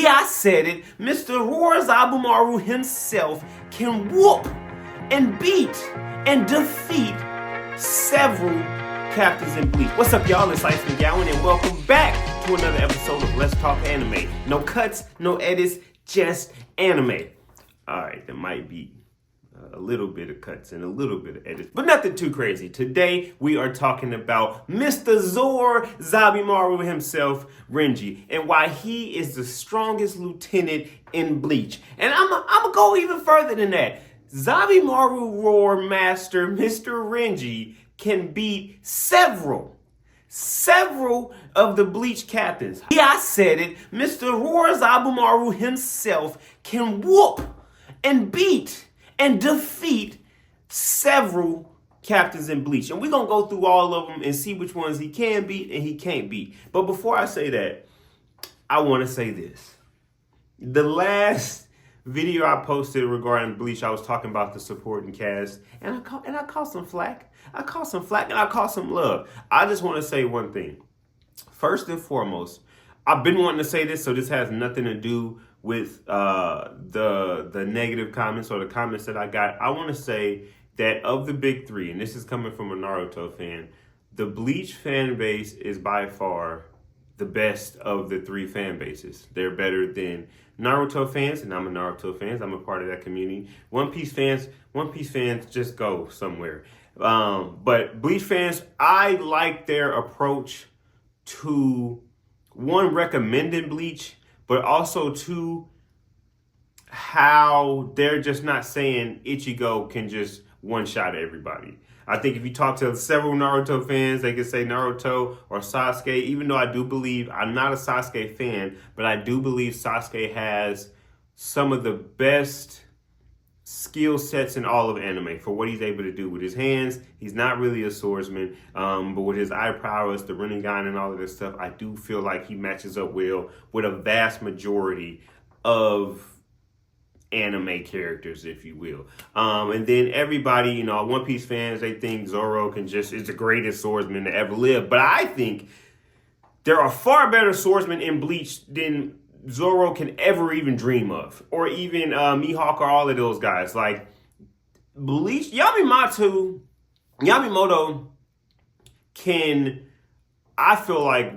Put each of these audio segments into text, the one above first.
Yeah, I said it. Mr. Zabumaru himself can whoop and beat and defeat several captains in Bleach. What's up, y'all? It's Ice McGowan, and welcome back to another episode of Let's Talk Anime. No cuts, no edits, just anime. Alright, there might be a little bit of cuts and a little bit of edits, but nothing too crazy. Today, we are talking about Mr. Zabumaru himself, Renji, and why he is the strongest lieutenant in Bleach. And I'm gonna go even further than that. Zabumaru Roar Master, Mr. Renji, can beat several of the Bleach captains. Yeah, I said it. Mr. Zabumaru himself can whoop and beat and defeat several captains in Bleach. And we're going to go through all of them and see which ones he can beat and he can't beat. But before I say that, I want to say this. The last video I posted regarding Bleach, I was talking about the supporting cast, and I caught some flack. I caught some flack and I caught some love. I just want to say one thing. First and foremost, I've been wanting to say this, so this has nothing to do with the negative comments or the comments that I got. I want to say that of the big three, and this is coming from a Naruto fan, the Bleach fan base is by far the best of the three fan bases. They're better than Naruto fans, and I'm a Naruto fan. I'm a part of that community. One Piece fans just go somewhere. But Bleach fans, I like their approach to, one, recommending Bleach, but also to how they're just not saying Ichigo can just one-shot everybody. I think if you talk to several Naruto fans, they can say Naruto or Sasuke, even though I do believe, I'm not a Sasuke fan, but I do believe Sasuke has some of the best skill sets in all of anime for what he's able to do with his hands. He's not really a swordsman, but with his eye prowess, the Rinnegan and all of this stuff, I do feel like he matches up well with a vast majority of anime characters, if you will. And then everybody, One Piece fans, they think Zoro is the greatest swordsman to ever live. But I think there are far better swordsmen in Bleach than Zoro can ever even dream of, or even Mihawk, or all of those guys. Like Bleach, Yamamoto can, I feel like,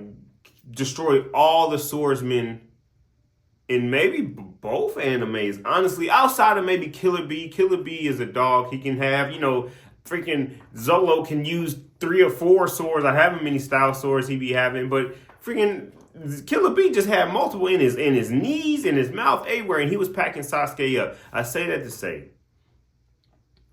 destroy all the swordsmen in maybe both animes. Honestly, outside of maybe Killer Bee. Killer Bee is a dog. He can have, freaking Zolo can use 3 or 4 swords. I haven't many style swords he be having, but freaking Killer Bee just had multiple in his knees, in his mouth, everywhere, and he was packing Sasuke up. I say that to say,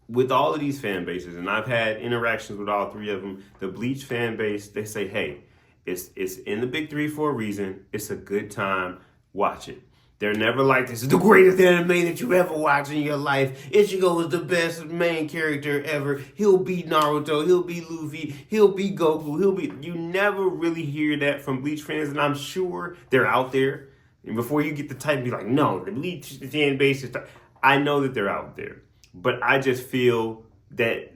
with all of these fan bases, and I've had interactions with all 3 of them, the Bleach fan base, they say, hey, it's in the big 3 for a reason. It's a good time. Watch it. They're never like, this is the greatest anime that you ever watched in your life. Ichigo is the best main character ever. He'll beat Naruto. He'll beat Luffy. He'll beat Goku. You never really hear that from Bleach fans, and I'm sure they're out there. And before you get the type, be like, no, the Bleach fan base is... I know that they're out there. But I just feel that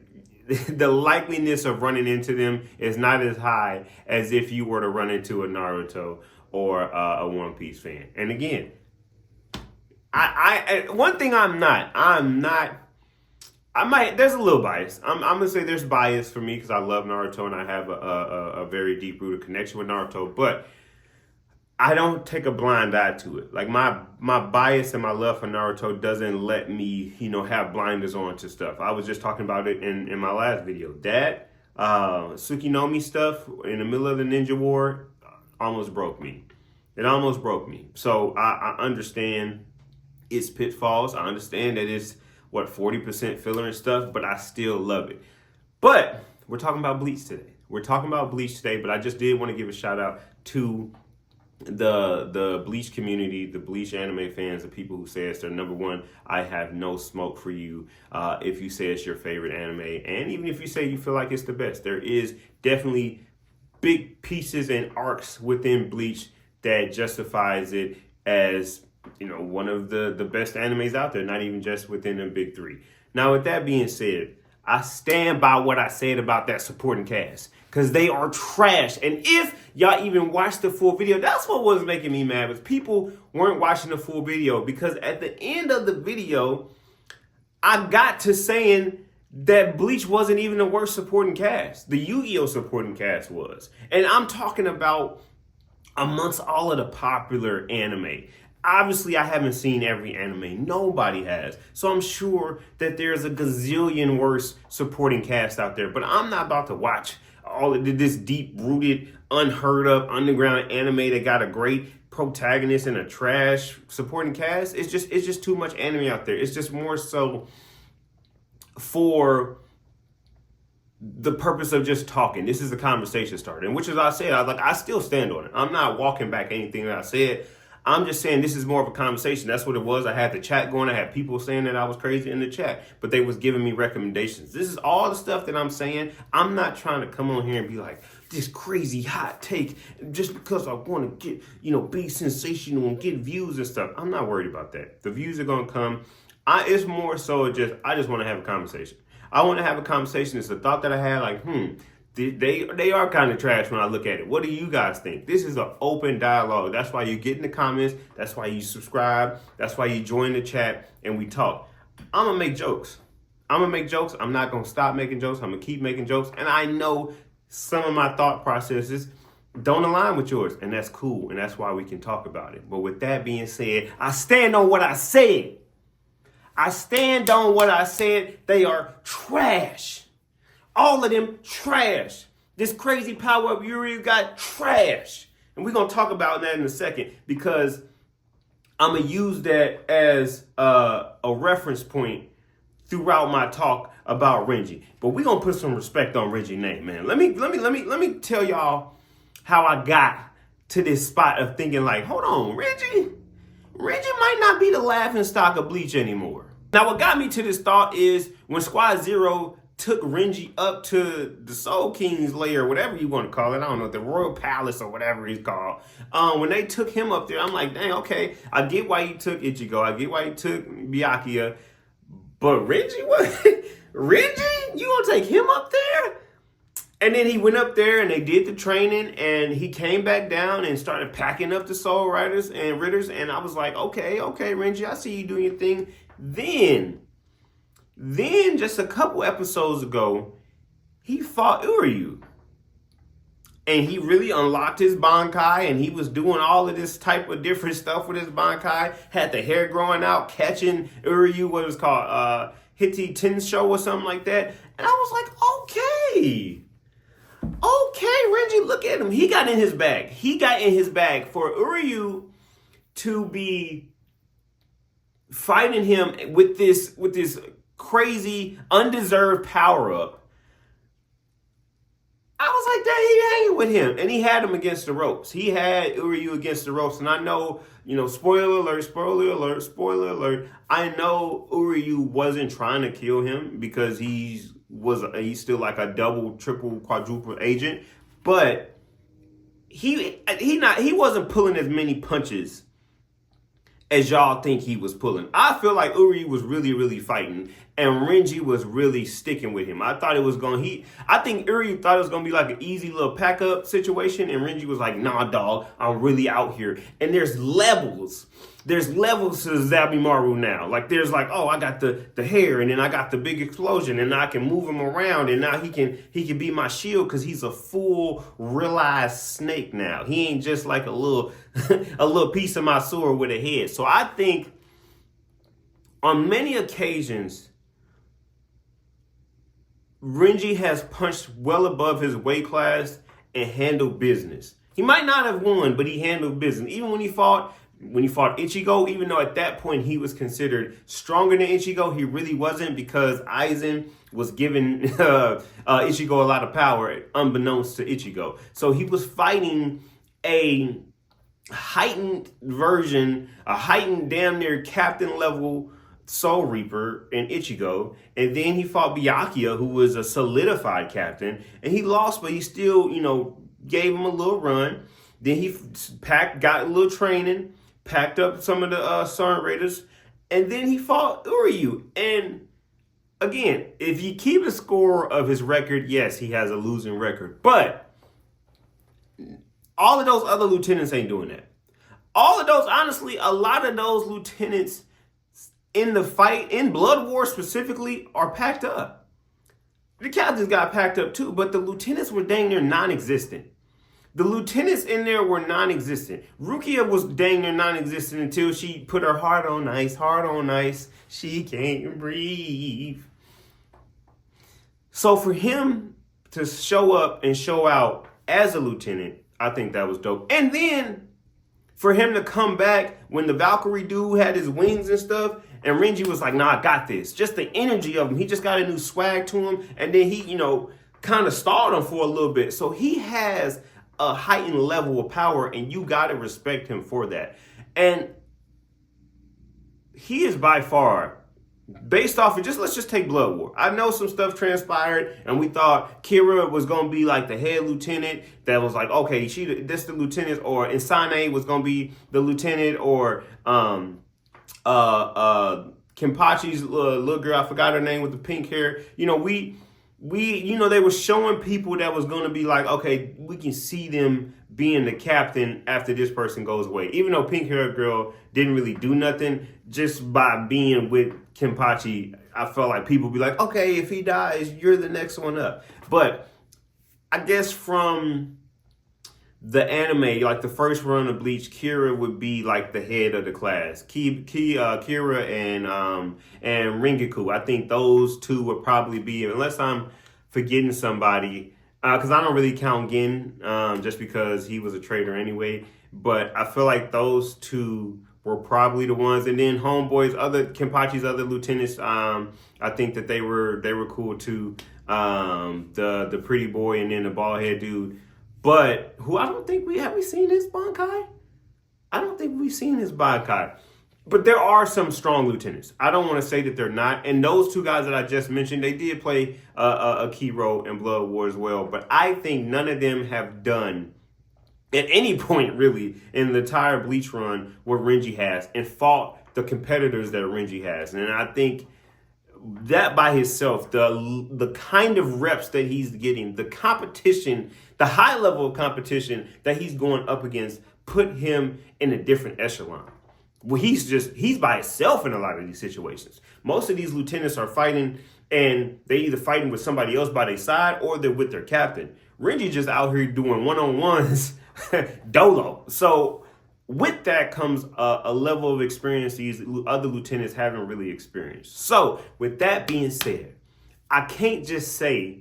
the likeliness of running into them is not as high as if you were to run into a Naruto or a One Piece fan. And again, one thing I might, there's a little bias. I'm going to say there's bias for me because I love Naruto and I have a very deep-rooted connection with Naruto, but I don't take a blind eye to it. Like my bias and my love for Naruto doesn't let me, have blinders on to stuff. I was just talking about it in my last video. That Tsukuyomi stuff in the middle of the Ninja War almost broke me. It almost broke me. So I understand its pitfalls. I understand that it's 40% filler and stuff, but I still love it. But we're talking about Bleach today. But I just did want to give a shout out to the Bleach community, the Bleach anime fans, the people who say it's their number one. I have no smoke for you if you say it's your favorite anime, and even if you say you feel like it's the best. There is definitely big pieces and arcs within Bleach that justifies it as one of the best animes out there, not even just within the big 3. Now, with that being said, I stand by what I said about that supporting cast. because they are trash. And if y'all even watched the full video, that's what was making me mad, was people weren't watching the full video, because at the end of the video, I got to saying that Bleach wasn't even the worst supporting cast. The Yu-Gi-Oh! Supporting cast was. And I'm talking about amongst all of the popular anime. Obviously, I haven't seen every anime. Nobody has. So I'm sure that there's a gazillion worse supporting cast out there. But I'm not about to watch all of this deep-rooted, unheard of, underground anime that got a great protagonist and a trash supporting cast. It's just too much anime out there. It's just more so for the purpose of just talking. This is a conversation starter. And which, as I said, I still stand on it. I'm not walking back anything that I said. I'm just saying this is more of a conversation. That's what it was. I had the chat going. I had people saying that I was crazy in the chat, but they was giving me recommendations. This is all the stuff that I'm saying. I'm not trying to come on here and be like, this crazy hot take just because I want to get, be sensational and get views and stuff. I'm not worried about that. The views are going to come. It's more so I just want to have a conversation. I want to have a conversation. It's a thought that I had, like, they are kind of trash when I look at it. What do you guys think? This is an open dialogue. That's why you get in the comments. That's why you subscribe. That's why you join the chat and we talk. I'm going to make jokes. I'm not going to stop making jokes. I'm going to keep making jokes. And I know some of my thought processes don't align with yours. And that's cool. And that's why we can talk about it. But with that being said, I stand on what I said. They are trash. All of them trash. This crazy power-up Yuri got trash. And we're going to talk about that in a second, because I'm going to use that as a reference point throughout my talk about Renji. But we're going to put some respect on Renji's name, man. Let me tell y'all how I got to this spot of thinking like, hold on, Renji might not be the laughing stock of Bleach anymore. Now, what got me to this thought is when Squad Zero took Renji up to the Soul King's lair, whatever you want to call it. I don't know, the Royal Palace or whatever he's called. When they took him up there, I'm like, dang, okay, I get why you took Ichigo. I get why you took Byakuya. But Renji, what? Renji? You gonna take him up there? And then he went up there and they did the training and he came back down and started packing up the Soul Riders and Ritters. And I was like, okay, Renji, I see you doing your thing. Then just a couple episodes ago, he fought Uryu. And he really unlocked his Bankai, and he was doing all of this type of different stuff with his Bankai. Had the hair growing out, catching Uryu, what it was called, Hitti Tensho or something like that. And I was like, okay, Renji, look at him. He got in his bag. For Uryu to be fighting him with this crazy, undeserved power-up. I was like, dang, he hanging with him. And he had him against the ropes. He had Uryu against the ropes. And I know, spoiler alert. I know Uryu wasn't trying to kill him because he's still like a double, triple, quadruple agent. But he wasn't pulling as many punches as y'all think he was pulling. I feel like Uryu was really, really fighting, and Renji was really sticking with him. I think Uryu thought it was gonna be like an easy little pack up situation, and Renji was like, nah, dog, I'm really out here. And there's levels. There's levels to Zabimaru now. Like there's like, oh, I got the hair, and then I got the big explosion, and I can move him around, and now he can be my shield because he's a full realized snake now. He ain't just like a little a little piece of my sword with a head. So I think on many occasions, Renji has punched well above his weight class and handled business. He might not have won, but he handled business. Even when he fought Ichigo, even though at that point he was considered stronger than Ichigo, he really wasn't, because Aizen was giving Ichigo a lot of power, unbeknownst to Ichigo. So he was fighting a heightened version, a heightened damn near captain level Soul Reaper in Ichigo, and then he fought Byakuya, who was a solidified captain, and he lost, but he still, gave him a little run. Then he got a little training, packed up some of the Sun Raiders, and then he fought Uryu. And again, if you keep a score of his record, yes, he has a losing record. But all of those other lieutenants ain't doing that. All of those, honestly, a lot of those lieutenants in the fight, in Blood War specifically, are packed up. The captains got packed up too, but the lieutenants were dang near non-existent. The lieutenants in there were non-existent. Rukia was dang near non-existent until she put her heart on ice, heart on ice. She can't breathe. So for him to show up and show out as a lieutenant, I think that was dope. And then for him to come back when the Valkyrie dude had his wings and stuff, and Renji was like, nah, I got this. Just the energy of him. He just got a new swag to him. And then he, kind of stalled him for a little bit. So he has a heightened level of power, and you got to respect him for that. And he is by far, based off of let's just take Blood War. I know some stuff transpired, and we thought Kira was going to be like the head lieutenant that was like, okay, this the lieutenant, or Insane was going to be the lieutenant, or Kenpachi's little girl, I forgot her name, with the pink hair. They were showing people that was going to be like, okay, we can see them being the captain after this person goes away. Even though pink haired girl didn't really do nothing, just by being with Kenpachi, I felt like people would be like, okay, if he dies, you're the next one up. But I guess from the anime, like the first run of Bleach, Kira would be like the head of the class. Kira and Rengoku. I think those two would probably be, unless I'm forgetting somebody, because I don't really count Gin, just because he was a traitor anyway. But I feel like those two were probably the ones. And then Homeboy's Kenpachi's other lieutenants, I think that they were cool too. The pretty boy and then the bald head dude. But who I don't think have we seen his Bankai? I don't think we've seen his Bankai. But there are some strong lieutenants. I don't want to say that they're not. And those two guys that I just mentioned, they did play a key role in Blood War as well. But I think none of them have done, at any point really, in the entire Bleach run, what Renji has, and fought the competitors that Renji has. And I think that by itself, the kind of reps that he's getting, the competition, the high level of competition that he's going up against, put him in a different echelon. Well, he's by himself in a lot of these situations. Most of these lieutenants are fighting, and they either fighting with somebody else by their side or they're with their captain. Renji just out here doing one-on-ones dolo. So with that comes a level of experience these other lieutenants haven't really experienced. So with that being said, I can't just say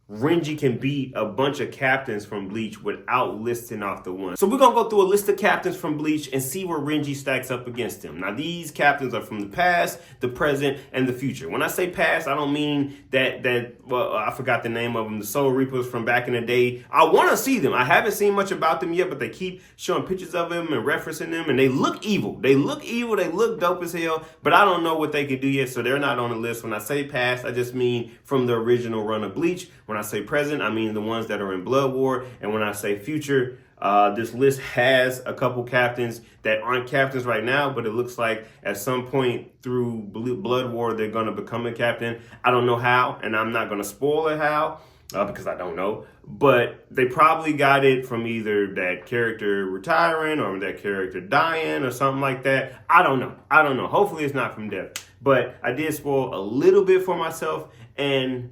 Renji can beat a bunch of captains from Bleach without listing off the ones. So we're going to go through a list of captains from Bleach and see where Renji stacks up against them. Now, these captains are from the past, the present, and the future. When I say past, I don't mean that I forgot the name of them, the Soul Reapers from back in the day. I want to see them. I haven't seen much about them yet, but they keep showing pictures of them and referencing them, and they look evil. They look dope as hell, but I don't know what they can do yet, so they're not on the list. When I say past, I just mean from the original run of Bleach. When I say present, I mean the ones that are in Blood War. And when I say future, this list has a couple captains that aren't captains right now, but it looks like at some point through Blood War, they're going to become a captain. I don't know how, and I'm not going to spoil it how, because I don't know. But they probably got it from either that character retiring or that character dying or something like that. I don't know. Hopefully it's not from death. But I did spoil a little bit for myself, and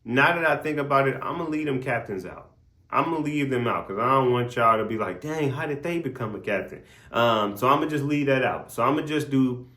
now that I think about it, I'm going to leave them captains out. I'm going to leave them out because I don't want y'all to be like, dang, how did they become a captain? So I'm going to just leave that out. So I'm going to just do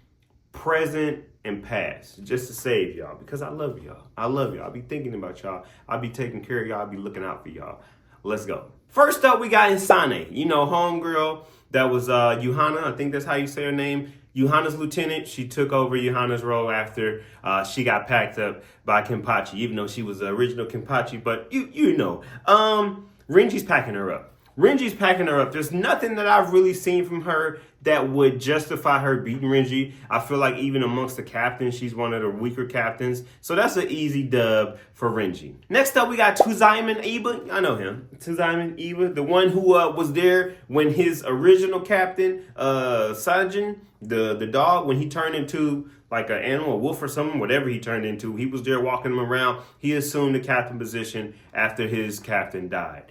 present and past just to save y'all because I love y'all. I'll be thinking about y'all. I'll be taking care of y'all. I'll be looking out for y'all. Let's go. First up, we got Insane. Homegirl that was Yuhana. I think that's how you say her name. Yuhana's lieutenant. She took over Yuhana's role after she got packed up by Kenpachi, even though she was the original Kenpachi. But Renji's packing her up. There's nothing that I've really seen from her that would justify her beating Renji. I feel like even amongst the captains, she's one of the weaker captains. So that's an easy dub for Renji. Next up, we got Tsuzaimon Iba. I know him. Tsuzaimon Iba, the one who was there when his original captain, Sajin, the dog, when he turned into like an animal, a wolf or something, whatever he turned into, he was there walking him around. He assumed the captain position after his captain died.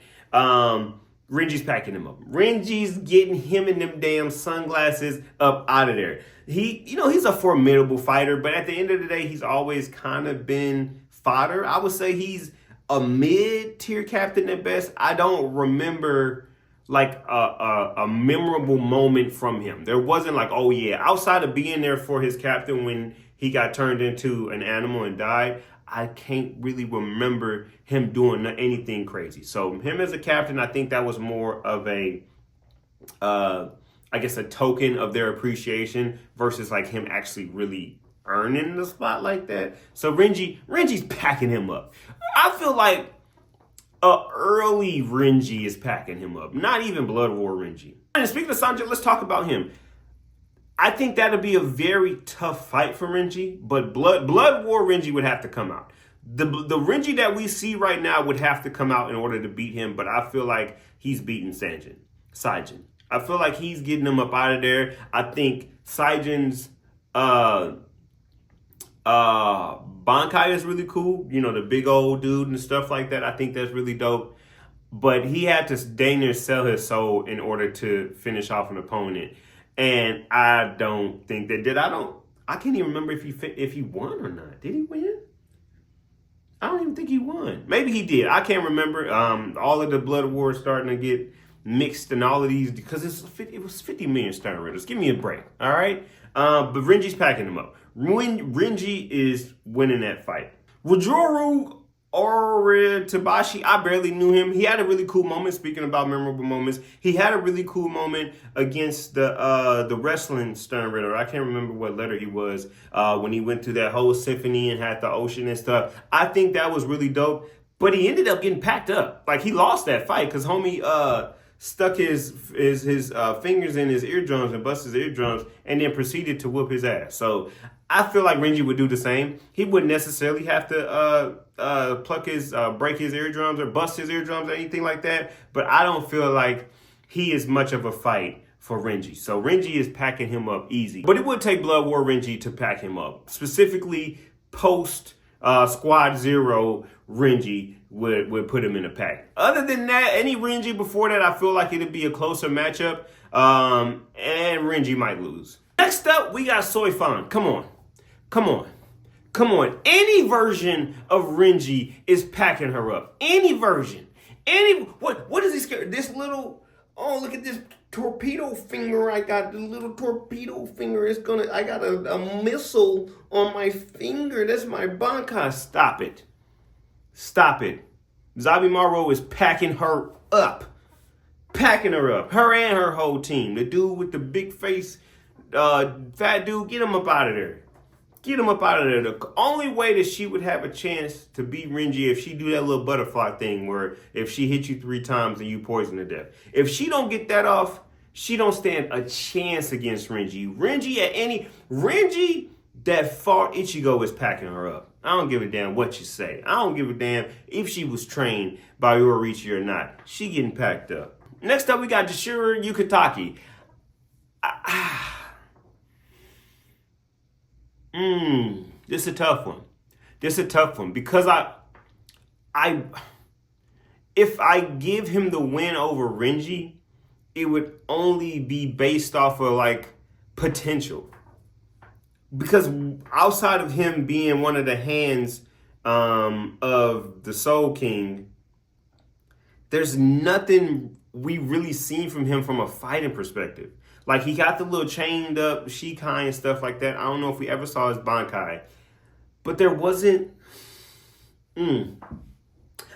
Renji's packing him up. Renji's getting him and them damn sunglasses up out of there. He's a formidable fighter, but at the end of the day, he's always kind of been fodder. I would say he's a mid-tier captain at best. I don't remember like a memorable moment from him. There wasn't like, oh yeah, outside of being there for his captain when he got turned into an animal and died, I can't really remember him doing anything crazy. So him as a captain, I think that was more of a, a token of their appreciation versus like him actually really earning the spot like that. So Renji's packing him up. I feel like early Renji is packing him up. Not even Blood War Renji. And speaking of Sanjay, let's talk about him. I think that'll be a very tough fight for Renji, but Blood War Renji would have to come out. The Renji that we see right now would have to come out in order to beat him, but I feel like he's beating Saijin. I feel like he's getting him up out of there. I think Saijin's Bankai is really cool. You know, the big old dude and stuff like that. I think that's really dope. But he had to dang near sell his soul in order to finish off an opponent. And I don't think that did. I can't even remember if he won or not. Did he win? I don't even think he won. Maybe he did. I can't remember. All of the Blood Wars starting to get mixed and all of these because it was 50 million Stern Riddles. Give me a break, all right? But Renji's packing them up. Renji is winning that fight. Rojuru Oritabashi, I barely knew him. He had a really cool moment, speaking about memorable moments. He had a really cool moment against the wrestling Stern Ritter. I can't remember what letter he was when he went through that whole symphony and had the ocean and stuff. I think that was really dope. But he ended up getting packed up. Like, he lost that fight because homie stuck his fingers in his eardrums and bust his eardrums and then proceeded to whoop his ass. So I feel like Renji would do the same. He wouldn't necessarily have to break his eardrums or bust his eardrums or anything like that. But I don't feel like he is much of a fight for Renji. So Renji is packing him up easy. But it would take Blood War Renji to pack him up. Specifically post Squad Zero Renji would put him in a pack. Other than that, any Renji before that, I feel like it'd be a closer matchup. And Renji might lose. Next up, we got Soifan. Come on. Any version of Renji is packing her up. Any version. What is he scared? This little, oh, look at this torpedo finger I got. The little torpedo finger is I got a missile on my finger. That's my Bankai. Stop it. Zabimaru is packing her up. Her and her whole team. The dude with the big face, fat dude, get him up out of there. The only way that she would have a chance to beat Renji if she do that little butterfly thing where if she hits you 3 times and you poison to death. If she don't get that off, she don't stand a chance against Renji. Renji that fought Ichigo is packing her up. I don't give a damn what you say. I don't give a damn if she was trained by Yoruichi or not. She getting packed up. Next up, we got Jishiro Yukitake. This is a tough one. Because if I give him the win over Renji, it would only be based off of like potential. Because outside of him being one of the hands of the Soul King, there's nothing we really seen from him from a fighting perspective. Like, he got the little chained up Shikai and stuff like that. I don't know if we ever saw his Bankai. But there wasn't... I'm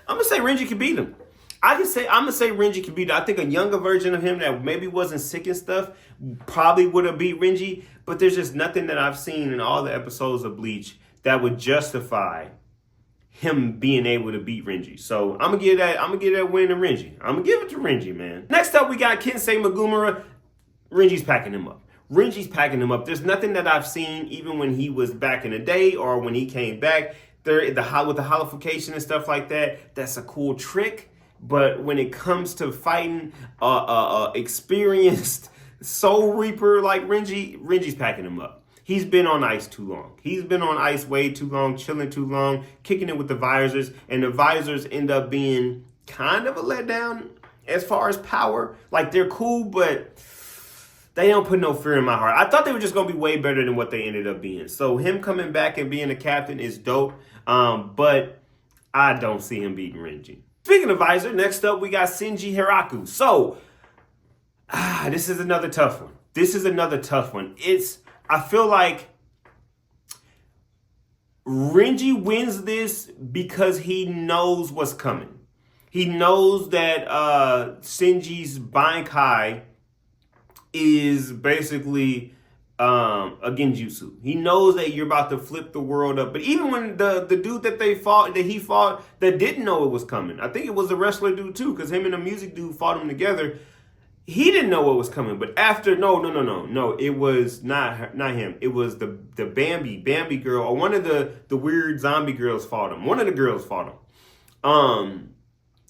going to say Renji could beat him. I'm going to say Renji could beat him. I think a younger version of him that maybe wasn't sick and stuff probably would have beat Renji. But there's just nothing that I've seen in all the episodes of Bleach that would justify him being able to beat Renji. So I'm gonna give that win to Renji. I'm gonna give it to Renji, man. Next up, we got Kensei Magumura. Renji's packing him up. Renji's packing him up. There's nothing that I've seen, even when he was back in the day or when he came back, with the holification and stuff like that. That's a cool trick. But when it comes to fighting experienced Soul Reaper like Renji's packing him up. He's been on ice too long. He's been on ice way too long, chilling too long, kicking it with the visors. And the visors end up being kind of a letdown as far as power. Like, they're cool, but they don't put no fear in my heart. I thought they were just going to be way better than what they ended up being. So him coming back and being a captain is dope. But I don't see him beating Renji. Speaking of visor, next up we got Shinji Hiraku. So, this is another tough one. I feel like Renji wins this because he knows what's coming. He knows that Shinji's Bankai is basically a genjutsu. He knows that you're about to flip the world up. But even when the dude that he fought that didn't know it was coming, I think it was the wrestler dude too, because him and the music dude fought him together. He didn't know what was coming, but after no, it was not him. It was the Bambi girl, or one of the weird zombie girls fought him. One of the girls fought him.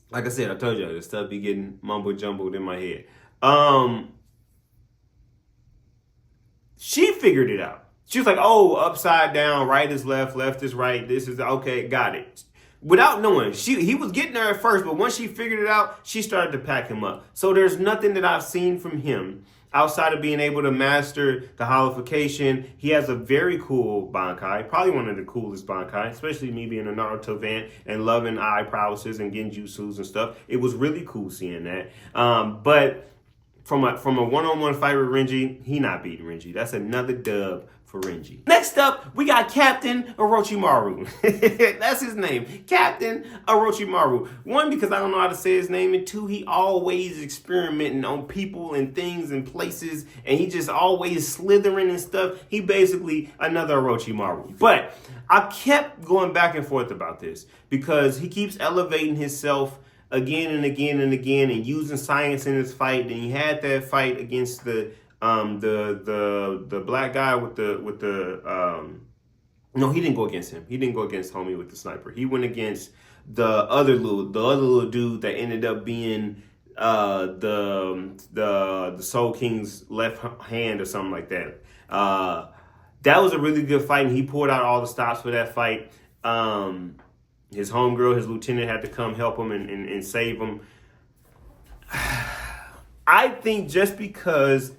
Like I said, I told you this stuff be getting mumbo jumbled in my head. She figured it out. She was like, "Oh, upside down, right is left, left is right. This is okay, got it." Without knowing, he was getting there at first, but once she figured it out, she started to pack him up. So there's nothing that I've seen from him outside of being able to master the holification. He has a very cool Bankai, probably one of the coolest Bankai, especially me being a Naruto fan and loving eye prowesses and genjutsus and stuff. It was really cool seeing that. But from a one-on-one fight with Renji, he not beating Renji. That's another dub for Renji. Next up, we got Captain Orochimaru. That's his name, Captain Orochimaru. One, because I don't know how to say his name, and two, he always experimenting on people and things and places, and he just always slithering and stuff. He basically another Orochimaru. But I kept going back and forth about this because he keeps elevating himself again and again and again and using science in his fight. And he had that fight against the black guy with the no, he didn't go against him. He didn't go against homie with the sniper. He went against the other little dude that ended up being the Soul King's left hand or something like that. That was a really good fight, and he pulled out all the stops for that fight. His homegirl, his lieutenant, had to come help him and save him. I think just because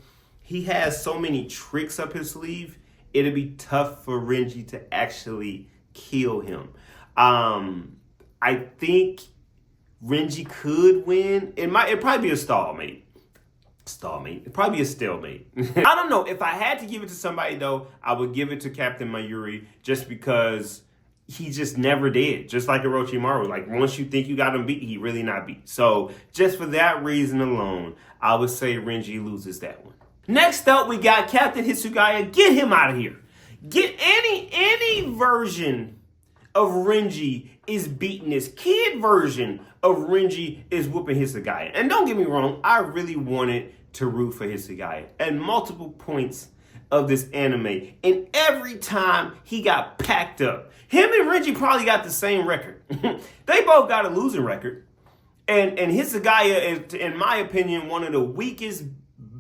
he has so many tricks up his sleeve, it'll be tough for Renji to actually kill him. I think Renji could win. It'd probably be a stalemate. It'd probably be a stalemate. I don't know. If I had to give it to somebody, though, I would give it to Captain Mayuri, just because he just never did. Just like Orochimaru. Like, once you think you got him beat, he really not beat. So, just for that reason alone, I would say Renji loses that one. Next up, we got Captain Hisugaya. Get him out of here. Get any version of Renji is beating this. Kid version of Renji is whooping Hisugaya. And don't get me wrong, I really wanted to root for Hisugaya at multiple points of this anime. And every time he got packed up, him and Renji probably got the same record. They both got a losing record. And Hisugaya is, in my opinion, one of the weakest,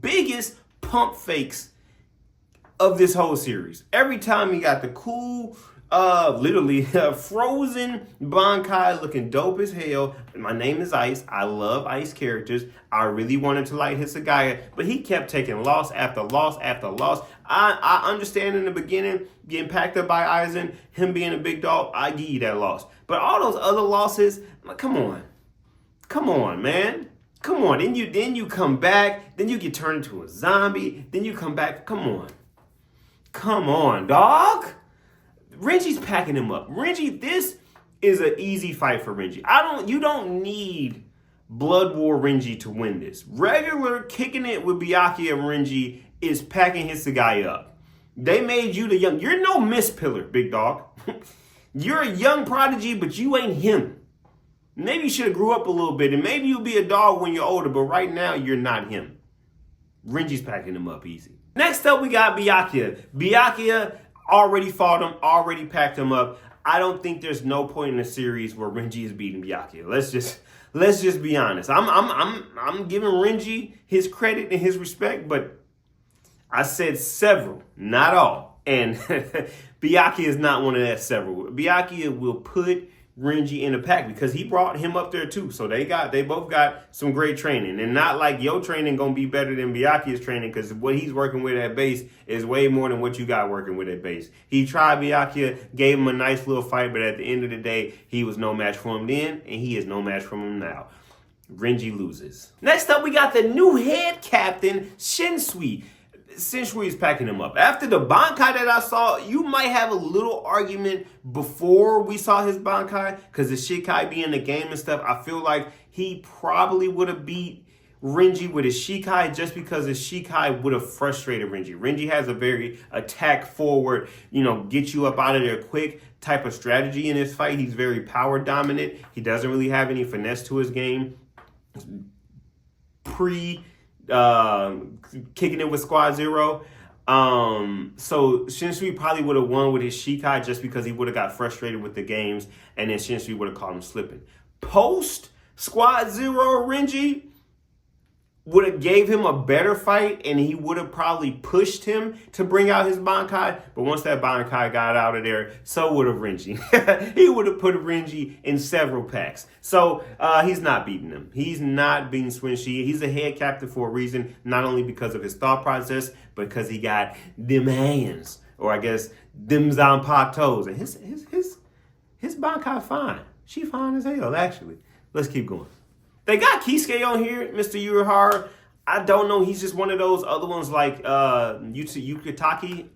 biggest pump fakes of this whole series. Every time he got the cool, literally frozen Bankai looking dope as hell. My name is Ice. I love Ice characters. I really wanted to like Hisugaya, but he kept taking loss after loss after loss. I understand in the beginning, getting packed up by Aizen, him being a big dog, I give you that loss. But all those other losses, like, come on, man. Come on, then you come back, then you get turned into a zombie, then you come back. Come on, dog. Renji's packing him up. Renji, this is an easy fight for Renji. You don't need Blood War Renji to win this. Regular kicking it with Byakuya Renji is packing Hisugaya up. They made you you're no Miss Pillar, big dog. You're a young prodigy, but you ain't him. Maybe you should have grew up a little bit, and maybe you'll be a dog when you're older, but right now you're not him. Renji's packing him up easy. Next up, we got Byakuya. Byakuya already fought him, already packed him up. I don't think there's no point in the series where Renji is beating Byakuya. Let's just be honest. I'm giving Renji his credit and his respect, but I said several, not all. And Byakuya is not one of that several. Byakuya will put Renji in the pack because he brought him up there too. So they both got some great training, and not like your training gonna be better than Byakuya's training, because what he's working with at base is way more than what you got working with at base. He tried Byakuya, gave him a nice little fight, but at the end of the day, he was no match for him then, and he is no match for him now. Renji loses. Next up, we got the new head captain, Shinsui. Shinsui is packing him up. After the Bankai that I saw, you might have a little argument before we saw his Bankai, because the Shikai being the game and stuff. I feel like he probably would have beat Renji with his Shikai, just because his Shikai would have frustrated Renji. Renji has a very attack forward, get you up out of there quick type of strategy in his fight. He's very power dominant. He doesn't really have any finesse to his game. Kicking it with Squad Zero. So Shinsui probably would have won with his Shikai, just because he would have got frustrated with the games, and then Shinsui would have caught him slipping. Post Squad Zero, Renji would have gave him a better fight, and he would have probably pushed him to bring out his Bankai. But once that Bankai got out of there, so would have Renji. He would have put Renji in several packs. So he's not beating him. He's not beating Swinshy. He's a head captain for a reason, not only because of his thought process, but because he got them hands, or I guess them Zanpatos. And his Bankai fine. She fine as hell, actually. Let's keep going. They got Kisuke on here, Mr. Urahara. I don't know. He's just one of those other ones like Yukitaki.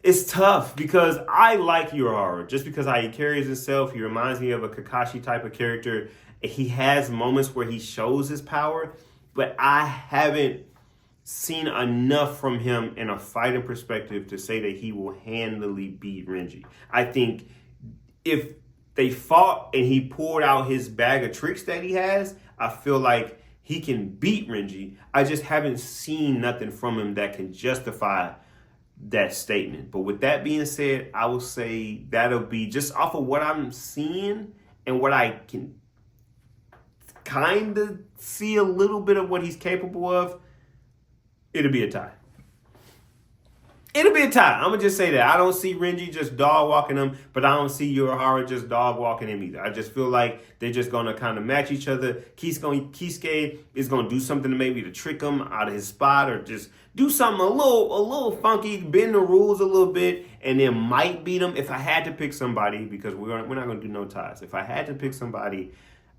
It's tough because I like Urahara just because how he carries himself. He reminds me of a Kakashi type of character. He has moments where he shows his power, but I haven't seen enough from him in a fighting perspective to say that he will handily beat Renji. I think if they fought and he pulled out his bag of tricks that he has, I feel like he can beat Renji. I just haven't seen nothing from him that can justify that statement. But with that being said, I will say that'll be just off of what I'm seeing and what I can kind of see a little bit of what he's capable of. It'll be a tie. It'll be a tie. I'm going to just say that. I don't see Renji just dog walking him, but I don't see Urahara just dog walking him either. I just feel like they're just going to kind of match each other. Kisuke is going to do something to maybe to trick him out of his spot, or just do something a little funky, bend the rules a little bit, and then might beat him. If I had to pick somebody, because we're not going to do no ties. If I had to pick somebody,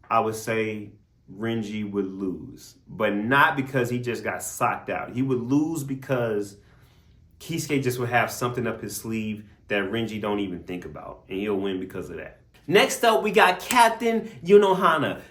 I would say Renji would lose, but not because he just got socked out. He would lose because Kisuke just would have something up his sleeve that Renji don't even think about, and he'll win because of that. Next up, we got Captain Yunohana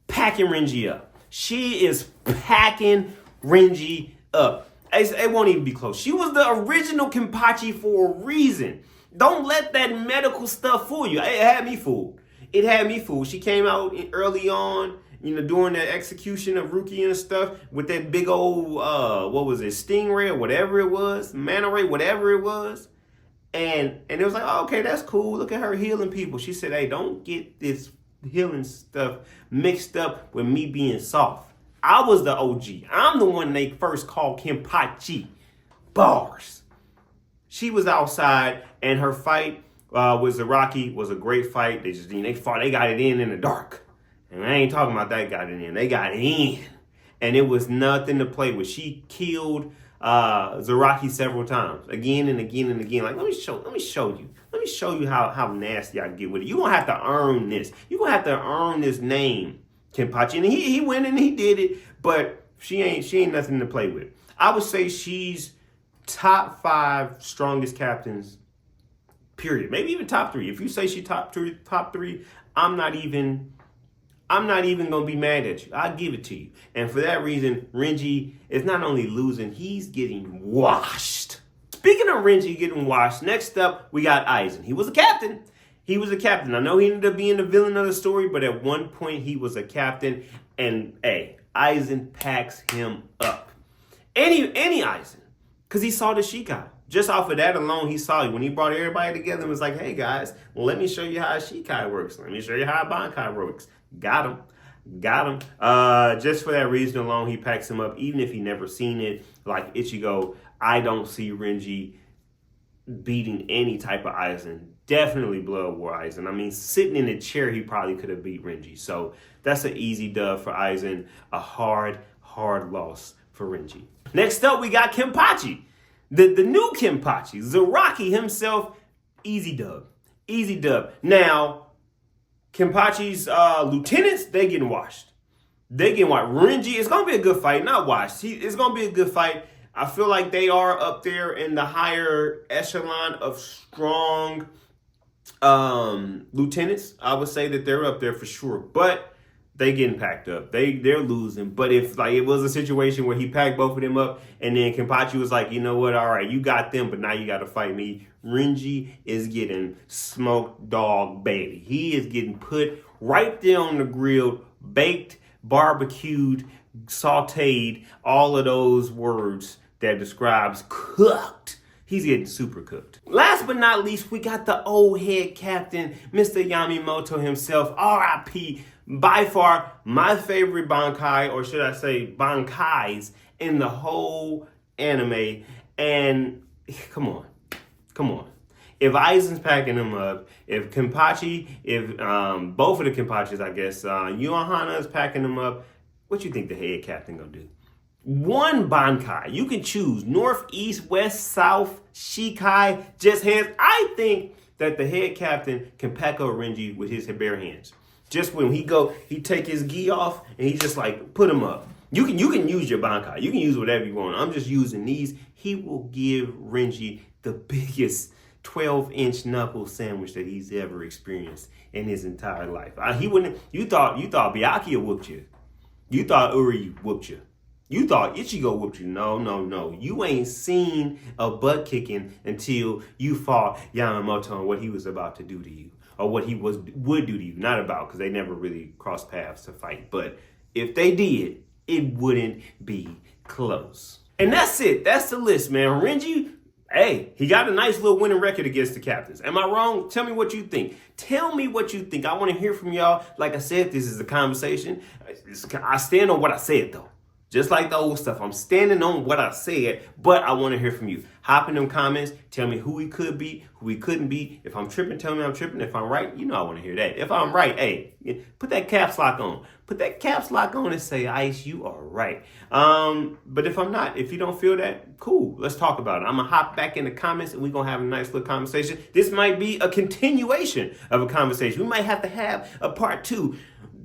packing Renji up. She is packing Renji up. It won't even be close. She was the original Kenpachi for a reason. Don't let that medical stuff fool you. It had me fooled. It had me fooled. She came out early on, during the execution of Ruki and stuff, with that big old, Stingray or whatever it was, Manta Ray, whatever it was. And it was like, oh, okay, that's cool. Look at her healing people. She said, hey, don't get this healing stuff mixed up with me being soft. I was the OG. I'm the one they first called Kenpachi. Bars. She was outside, and her fight with Zaraki was a great fight. They fought. They got it in the dark. And I ain't talking about that got it in. They got it in. And it was nothing to play with. She killed Zaraki several times. Again and again and again. Like, let me show you. Let me show you how nasty I get with it. You're going to have to earn this. You're going to have to earn this name, Kenpachi. And he went and he did it. But she ain't nothing to play with. I would say she's top 5 strongest captains, period. Maybe even top 3. If you say she top 3, I'm not even going to be mad at you. I'll give it to you. And for that reason, Renji is not only losing, he's getting washed. Speaking of Renji getting washed, next up, we got Aizen. He was a captain. I know he ended up being the villain of the story, but at one point he was a captain. And, hey, Aizen packs him up. Any Aizen, because he saw the Shikai. Just off of that alone, he saw it. When he brought everybody together and was like, hey guys, well, let me show you how a Shikai works. Let me show you how a Bankai works. Got him. Just for that reason alone, he packs him up, even if he never seen it. Like Ichigo, I don't see Renji beating any type of Aizen. Definitely Blood War Aizen. I mean, sitting in the chair, he probably could have beat Renji. So that's an easy dub for Aizen. A hard loss for Renji. Next up, we got Kenpachi. The new Kenpachi. Zaraki himself, easy dub. Now, Kenpachi's lieutenants, they getting washed. Renji, it's going to be a good fight. Not washed. It's going to be a good fight. I feel like they are up there in the higher echelon of strong lieutenants. I would say that they're up there for sure. But they getting packed up. They're losing. But if like it was a situation where he packed both of them up and then Kenpachi was like, you know what, all right, you got them, but now you got to fight me. Renji is getting smoked dog baby. He is getting put right there on the grill, baked, barbecued, sauteed, all of those words that describes cooked. He's getting super cooked. Last but not least, we got the old head captain, Mr. Yamamoto himself, R.I.P. By far, my favorite Bankai, or should I say Bankais, in the whole anime. And come on. If Aizen's packing him up, if Kenpachi, both of the Kenpachis, I guess, Yuahana is packing him up, what you think the head captain gonna do? One Bankai. You can choose north, east, west, south, Shikai, just hands. I think that the head captain can pack up Renji with his bare hands. Just when he take his gi off and he just like put him up. You can use your Bankai. You can use whatever you want. I'm just using these. He will give Renji the biggest 12-inch knuckle sandwich that he's ever experienced in his entire life. You thought Byakuya whooped you. You thought Uri whooped you. You thought Ichigo whooped you. No. You ain't seen a butt kicking until you fought Yamamoto and what he was about to do to you. Or what he would do to you. Not about, because they never really crossed paths to fight. But if they did, it wouldn't be close. And that's it. That's the list, man. Renji, hey, he got a nice little winning record against the captains. Am I wrong? Tell me what you think. I want to hear from y'all. Like I said, this is a conversation. I stand on what I said, though. Just like the old stuff, I'm standing on what I said, but I want to hear from you. Hop in them comments. Tell me who he could be, who he couldn't be. If I'm tripping, tell me I'm tripping. If I'm right, I want to hear that. If I'm right, hey, put that caps lock on. Put that caps lock on and say, Ice, you are right. But if I'm not, if you don't feel that, cool. Let's talk about it. I'm going to hop back in the comments and we're going to have a nice little conversation. This might be a continuation of a conversation. We might have to have a part 2.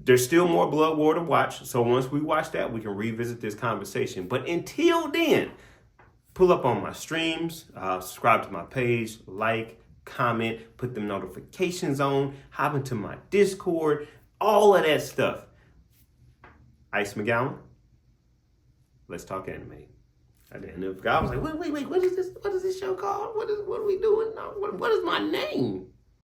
There's still more Blood War to watch. So once we watch that, we can revisit this conversation. But until then, pull up on my streams, subscribe to my page, like, comment, put them notifications on, hop into my Discord, all of that stuff. Ice McGowan, let's talk anime. And if God was like, wait, what is this? What is this show called? What are we doing? What is my name?